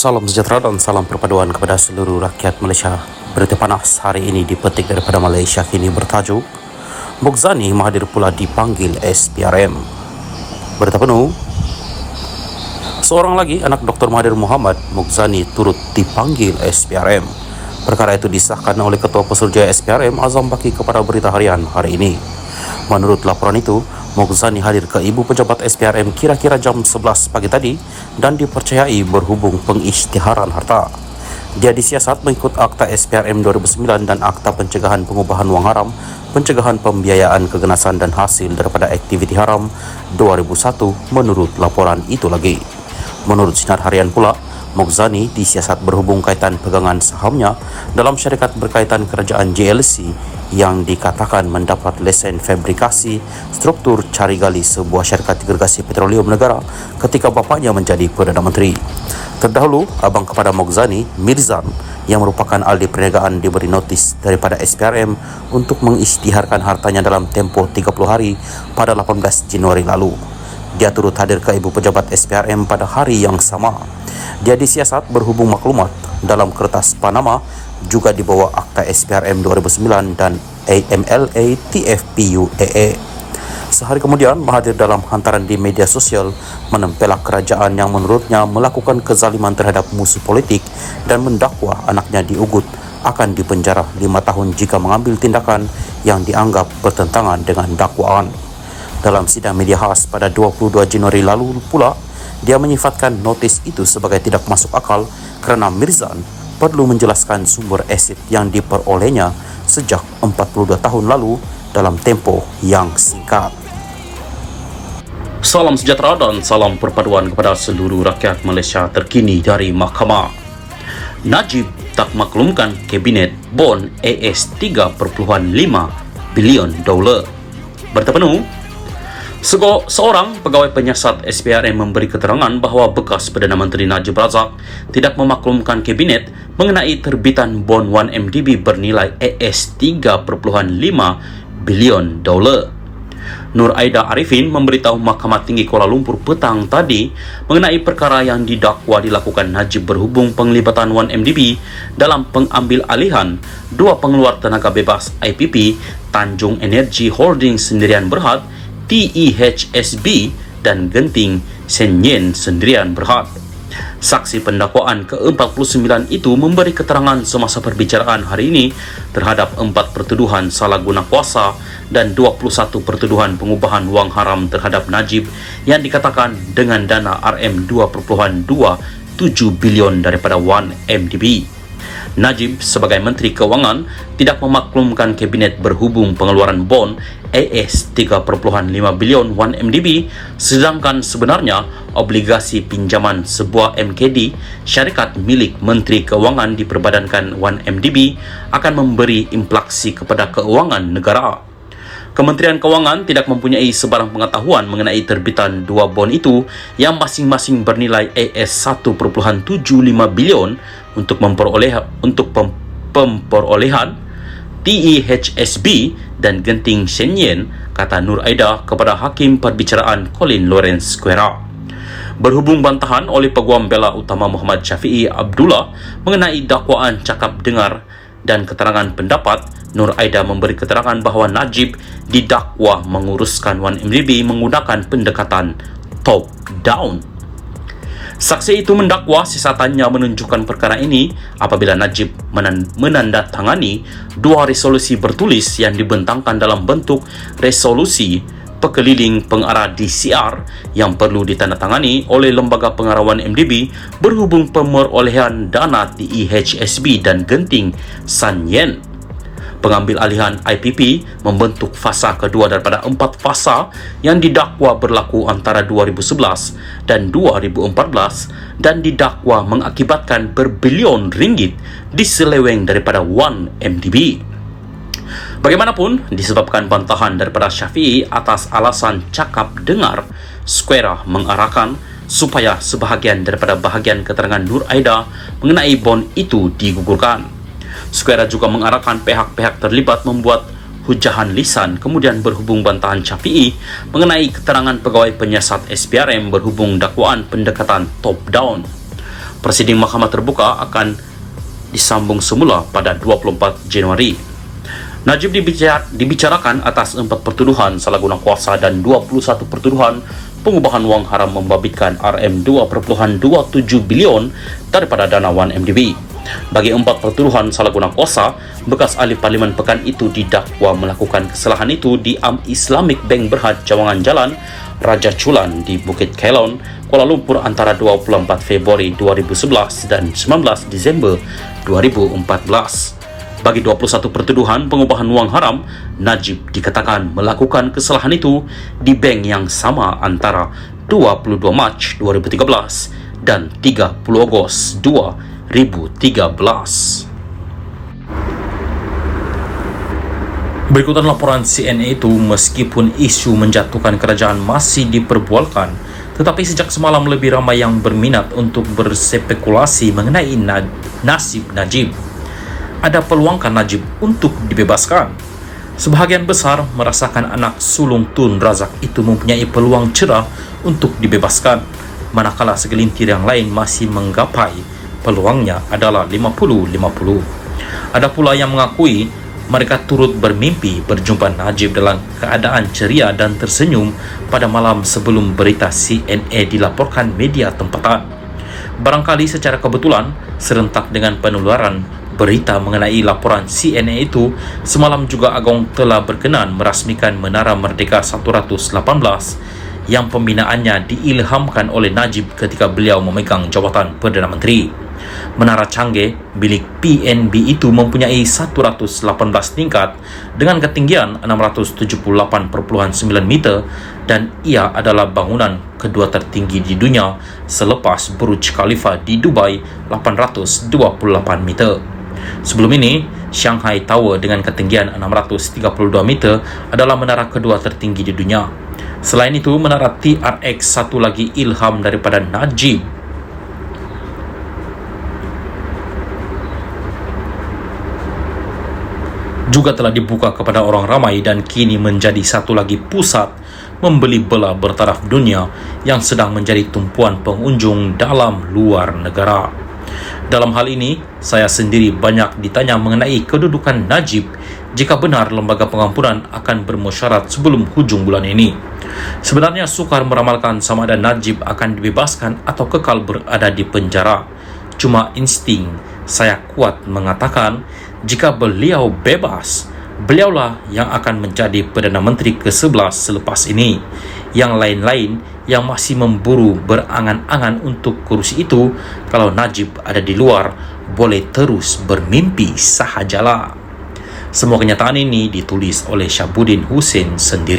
Salam sejahtera dan salam perpaduan kepada seluruh rakyat Malaysia. Berita panas hari ini dipetik daripada Malaysia kini bertajuk Mokzani Mahathir pula dipanggil SPRM. Berita penuh. Seorang lagi anak Dr. Mahathir Mohamad, Mokzani, turut dipanggil SPRM. Perkara itu disahkan oleh Ketua Pesuruhjaya SPRM Azam Baki kepada Berita Harian hari ini. Menurut laporan itu, Mokzani hadir ke ibu pejabat SPRM kira-kira jam 11 pagi tadi dan dipercayai berhubung pengisytiharan harta. Dia disiasat mengikut Akta SPRM 2009 dan Akta Pencegahan Pengubahan Wang Haram, Pencegahan Pembiayaan Keganasan dan Hasil daripada Aktiviti Haram 2001 menurut laporan itu lagi. Menurut Sinar Harian pula, Mokzani disiasat berhubung kaitan pegangan sahamnya dalam syarikat berkaitan kerajaan JLC yang dikatakan mendapat lesen fabrikasi struktur cari gali sebuah syarikat gergasi petroleum negara ketika bapaknya menjadi Perdana Menteri. Terdahulu, abang kepada Mokzani, Mirzan, yang merupakan ahli perniagaan diberi notis daripada SPRM untuk mengisytiharkan hartanya dalam tempoh 30 hari pada 18 Januari lalu. Dia turut hadir ke ibu pejabat SPRM pada hari yang sama. Dia disiasat berhubung maklumat dalam kertas Panama juga dibawa Akta SPRM 2009 dan AMLA TFPUAA. Sehari kemudian, Mahathir dalam hantaran di media sosial menempelak kerajaan yang menurutnya melakukan kezaliman terhadap musuh politik dan mendakwa anaknya diugut akan dipenjara 5 tahun jika mengambil tindakan yang dianggap bertentangan dengan dakwaan. Dalam sidang media khas pada 22 Januari lalu pula, dia menyifatkan notis itu sebagai tidak masuk akal kerana Mirzan perlu menjelaskan sumber aset yang diperolehnya sejak 42 tahun lalu dalam tempoh yang singkat. Salam sejahtera dan salam perpaduan kepada seluruh rakyat Malaysia terkini dari Mahkamah. Najib tak maklumkan Kabinet Bon AS 3.5 bilion dolar. Berita penuh. Seorang pegawai penyiasat SPRM memberi keterangan bahawa bekas Perdana Menteri Najib Razak tidak memaklumkan Kabinet mengenai terbitan bon 1MDB bernilai AS 3.5 bilion dolar. Nur Aida Arifin memberitahu Mahkamah Tinggi Kuala Lumpur petang tadi mengenai perkara yang didakwa dilakukan Najib berhubung penglibatan 1MDB dalam pengambil alihan dua pengeluar tenaga bebas IPP, Tanjung Energy Holding Sendirian Berhad TEHSB dan Genting Senyen Sendirian Berhad. Saksi pendakwaan ke-49 itu memberi keterangan semasa perbicaraan hari ini terhadap 4 pertuduhan salah guna kuasa dan 21 pertuduhan pengubahan wang haram terhadap Najib yang dikatakan dengan dana RM2.27 bilion daripada 1MDB. Najib sebagai Menteri Kewangan tidak memaklumkan Kabinet berhubung pengeluaran bon AS 3.5 bilion 1MDB, sedangkan sebenarnya obligasi pinjaman sebuah MKD syarikat milik Menteri Kewangan diperbadankan 1MDB akan memberi implikasi kepada keuangan negara. Kementerian Kewangan tidak mempunyai sebarang pengetahuan mengenai terbitan dua bon itu yang masing-masing bernilai AS 1.75 bilion untuk pemperolehan TEHSB dan Genting Senyen, kata Nur Aida kepada Hakim Perbicaraan Colin Lawrence Square. Berhubung bantahan oleh Peguam Bela Utama Muhammad Syafiee Abdullah mengenai dakwaan cakap dengar dan keterangan pendapat, Nur Aida memberi keterangan bahawa Najib didakwa menguruskan 1MDB menggunakan pendekatan top-down. Saksi itu mendakwa siasatannya menunjukkan perkara ini apabila Najib menandatangani dua resolusi bertulis yang dibentangkan dalam bentuk resolusi pekeliling pengarah DCR yang perlu ditandatangani oleh Lembaga Pengarah 1MDB berhubung pemerolehan dana TEHSB dan Genting Senyen. Pengambil alihan IPP membentuk fasa kedua daripada 4 fasa yang didakwa berlaku antara 2011 dan 2014 dan didakwa mengakibatkan berbilion ringgit diseleweng daripada 1MDB. Bagaimanapun, disebabkan bantahan daripada Syafiee atas alasan cakap dengar, Square mengarahkan supaya sebahagian daripada bahagian keterangan Nur Aida mengenai bon itu digugurkan. Square juga mengarahkan pihak-pihak terlibat membuat hujahan lisan kemudian berhubung bantahan Syafiee mengenai keterangan pegawai penyiasat SPRM berhubung dakwaan pendekatan top-down. Prosiding Mahkamah Terbuka akan disambung semula pada 24 Januari. Najib dibicarakan atas 4 pertuduhan salah guna kuasa dan 21 pertuduhan pengubahan wang haram membabitkan RM2.27 bilion daripada dana 1MDB. Bagi 4 pertuduhan salah guna kuasa, bekas ahli Parlimen Pekan itu didakwa melakukan kesalahan itu di Islamic Bank Berhad Cawangan Jalan Raja Chulan di Bukit Kelon, Kuala Lumpur antara 24 Februari 2011 dan 19 Disember 2014. Bagi 21 pertuduhan pengubahan wang haram, Najib dikatakan melakukan kesalahan itu di bank yang sama antara 22 Mac 2013 dan 30 Ogos 2013. Berikutan laporan CNN itu, meskipun isu menjatuhkan kerajaan masih diperbualkan, tetapi sejak semalam lebih ramai yang berminat untuk berspekulasi mengenai nasib Najib. Ada peluangkah Najib untuk dibebaskan? Sebahagian besar merasakan anak sulung Tun Razak itu mempunyai peluang cerah untuk dibebaskan, manakala segelintir yang lain masih menggapai peluangnya adalah 50-50. Ada pula yang mengakui mereka turut bermimpi berjumpa Najib dalam keadaan ceria dan tersenyum pada malam sebelum berita CNN dilaporkan media tempatan. Barangkali secara kebetulan, serentak dengan penularan berita mengenai laporan CNN itu, semalam juga Agong telah berkenan merasmikan Menara Merdeka 118 yang pembinaannya diilhamkan oleh Najib ketika beliau memegang jawatan Perdana Menteri. Menara canggih milik PNB itu mempunyai 118 tingkat dengan ketinggian 678.9 meter dan ia adalah bangunan kedua tertinggi di dunia selepas Burj Khalifa di Dubai 828 meter. Sebelum ini, Shanghai Tower dengan ketinggian 632 meter adalah menara kedua tertinggi di dunia. Selain itu, menara TRX satu lagi ilham daripada Najib. Juga telah dibuka kepada orang ramai dan kini menjadi satu lagi pusat membeli bela bertaraf dunia yang sedang menjadi tumpuan pengunjung dalam luar negara. Dalam hal ini, saya sendiri banyak ditanya mengenai kedudukan Najib jika benar lembaga pengampunan akan bermusyarat sebelum hujung bulan ini. Sebenarnya sukar meramalkan sama ada Najib akan dibebaskan atau kekal berada di penjara. Cuma insting saya kuat mengatakan jika beliau bebas, beliaulah yang akan menjadi Perdana Menteri ke-11 selepas ini. Yang lain-lain yang masih memburu berangan-angan untuk kursi itu, kalau Najib ada di luar, boleh terus bermimpi sahajalah. Semua kenyataan ini ditulis oleh Syabuddin Hussein sendiri.